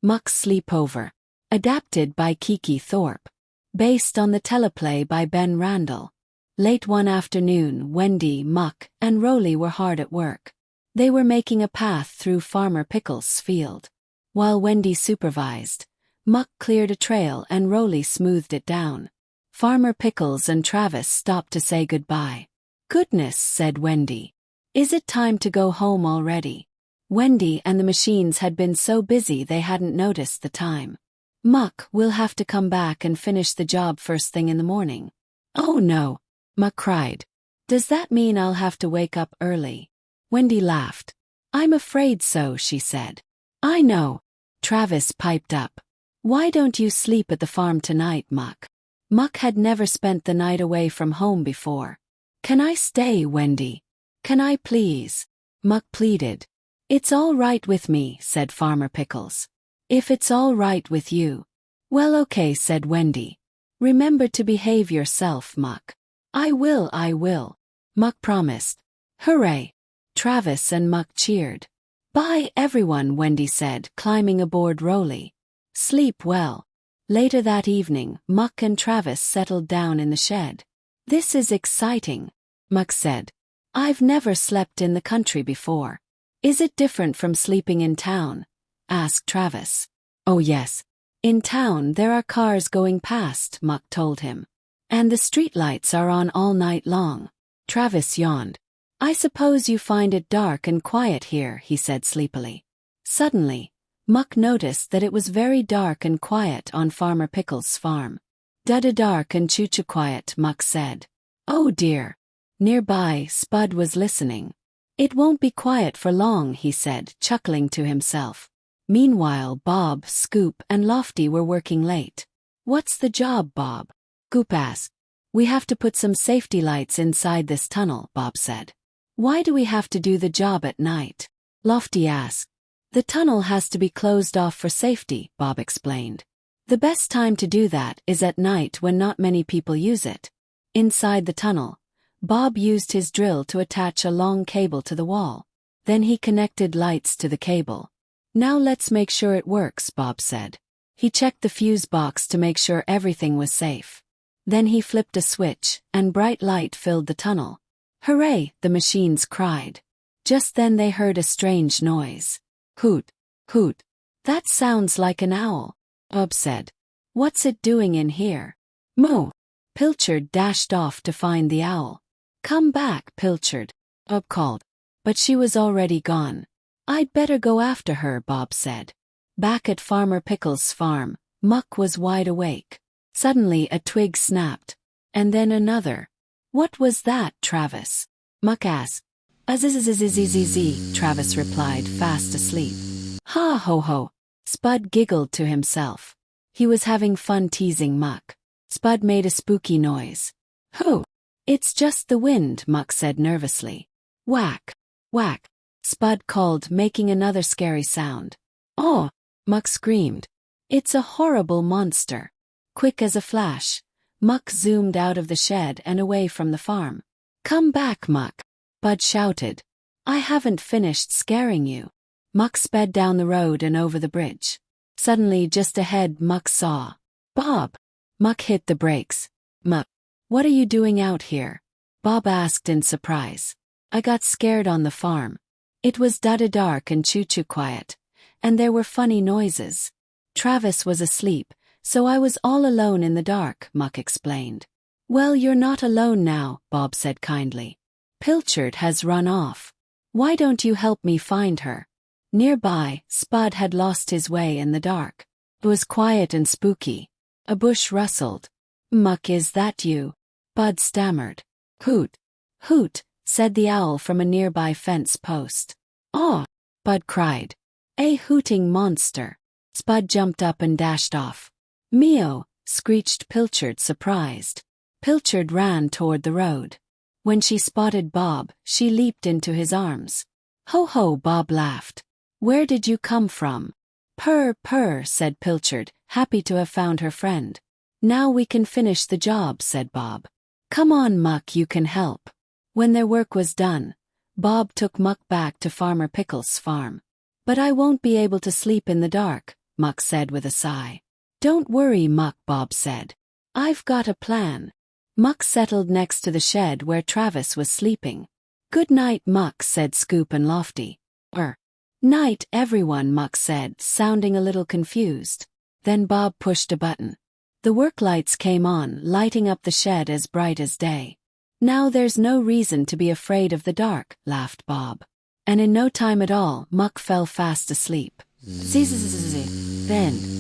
Muck Sleepover. Adapted by Kiki Thorpe. Based on the teleplay by Ben Randall. Late one afternoon, Wendy, Muck, and Rolly were hard at work. They were making a path through Farmer Pickles' field. While Wendy supervised, Muck cleared a trail and Rolly smoothed it down. Farmer Pickles and Travis stopped to say goodbye. "Goodness," said Wendy. "Is it time to go home already?" Wendy and the machines had been so busy they hadn't noticed the time. "Muck, we'll have to come back and finish the job first thing in the morning." "Oh no," Muck cried. "Does that mean I'll have to wake up early?" Wendy laughed. "I'm afraid so," she said. "I know," Travis piped up. "Why don't you sleep at the farm tonight, Muck?" Muck had never spent the night away from home before. "Can I stay, Wendy? Can I please?" Muck pleaded. "It's all right with me," said Farmer Pickles. "If it's all right with you." "Well, okay," said Wendy. "Remember to behave yourself, Muck." I will," Muck promised. "Hooray!" Travis and Muck cheered. "Bye, everyone," Wendy said, climbing aboard Rolly. "Sleep well." Later that evening, Muck and Travis settled down in the shed. "This is exciting," Muck said. "I've never slept in the country before." "Is it different from sleeping in town?" asked Travis. "Oh yes. In town there are cars going past," Muck told him. "And the streetlights are on all night long." Travis yawned. "I suppose you find it dark and quiet here," he said sleepily. Suddenly, Muck noticed that it was very dark and quiet on Farmer Pickles' farm. "Dudda dark and choo-choo quiet," Muck said. "Oh dear." Nearby, Spud was listening. "It won't be quiet for long," he said, chuckling to himself. Meanwhile, Bob, Scoop, and Lofty were working late. "What's the job, Bob?" Scoop asked. "We have to put some safety lights inside this tunnel," Bob said. "Why do we have to do the job at night?" Lofty asked. "The tunnel has to be closed off for safety," Bob explained. "The best time to do that is at night when not many people use it." Inside the tunnel, Bob used his drill to attach a long cable to the wall. Then he connected lights to the cable. "Now let's make sure it works," Bob said. He checked the fuse box to make sure everything was safe. Then he flipped a switch, and bright light filled the tunnel. "Hooray!" the machines cried. Just then they heard a strange noise. "Hoot! Hoot! That sounds like an owl," Bob said. "What's it doing in here?" "Moo!" Pilchard dashed off to find the owl. "Come back, Pilchard," Bob called. But she was already gone. "I'd better go after her," Bob said. Back at Farmer Pickles' farm, Muck was wide awake. Suddenly a twig snapped. And then another. "What was that, Travis?" Muck asked. "Azzzzzzzzzz," Travis replied, fast asleep. "Ha ho ho." Spud giggled to himself. He was having fun teasing Muck. Spud made a spooky noise. "Hoo! It's just the wind," Muck said nervously. "Whack! Whack!" Spud called, making another scary sound. "Oh!" Muck screamed. "It's a horrible monster." Quick as a flash, Muck zoomed out of the shed and away from the farm. "Come back, Muck," Spud shouted. "I haven't finished scaring you." Muck sped down the road and over the bridge. Suddenly, just ahead, Muck saw Bob. Muck hit the brakes. "Muck, what are you doing out here?" Bob asked in surprise. "I got scared on the farm. It was dudda dark and choo-choo quiet, and there were funny noises. Travis was asleep, so I was all alone in the dark," Muck explained. "Well, you're not alone now," Bob said kindly. "Pilchard has run off. Why don't you help me find her?" Nearby, Spud had lost his way in the dark. It was quiet and spooky. A bush rustled. "Muck, is that you?" Spud stammered. "Hoot! Hoot!" said the owl from a nearby fence post. "Oh!" Spud cried. "A hooting monster!" Spud jumped up and dashed off. "Meow!" screeched Pilchard, surprised. Pilchard ran toward the road. When she spotted Bob, she leaped into his arms. "Ho ho!" Bob laughed. "Where did you come from?" "Purr, purr," said Pilchard, happy to have found her friend. "Now we can finish the job," said Bob. "Come on, Muck, you can help." When their work was done, Bob took Muck back to Farmer Pickles' farm. "But I won't be able to sleep in the dark," Muck said with a sigh. Don't worry, Muck, Bob said. I've got a plan. Muck settled next to the shed where Travis was sleeping. Good night, Muck, said Scoop and Lofty. Night, everyone, Muck said, sounding a little confused. Then Bob pushed a button. The work lights came on, lighting up the shed as bright as day. Now there's no reason to be afraid of the dark, laughed Bob. And in no time at all, Muck fell fast asleep. Then,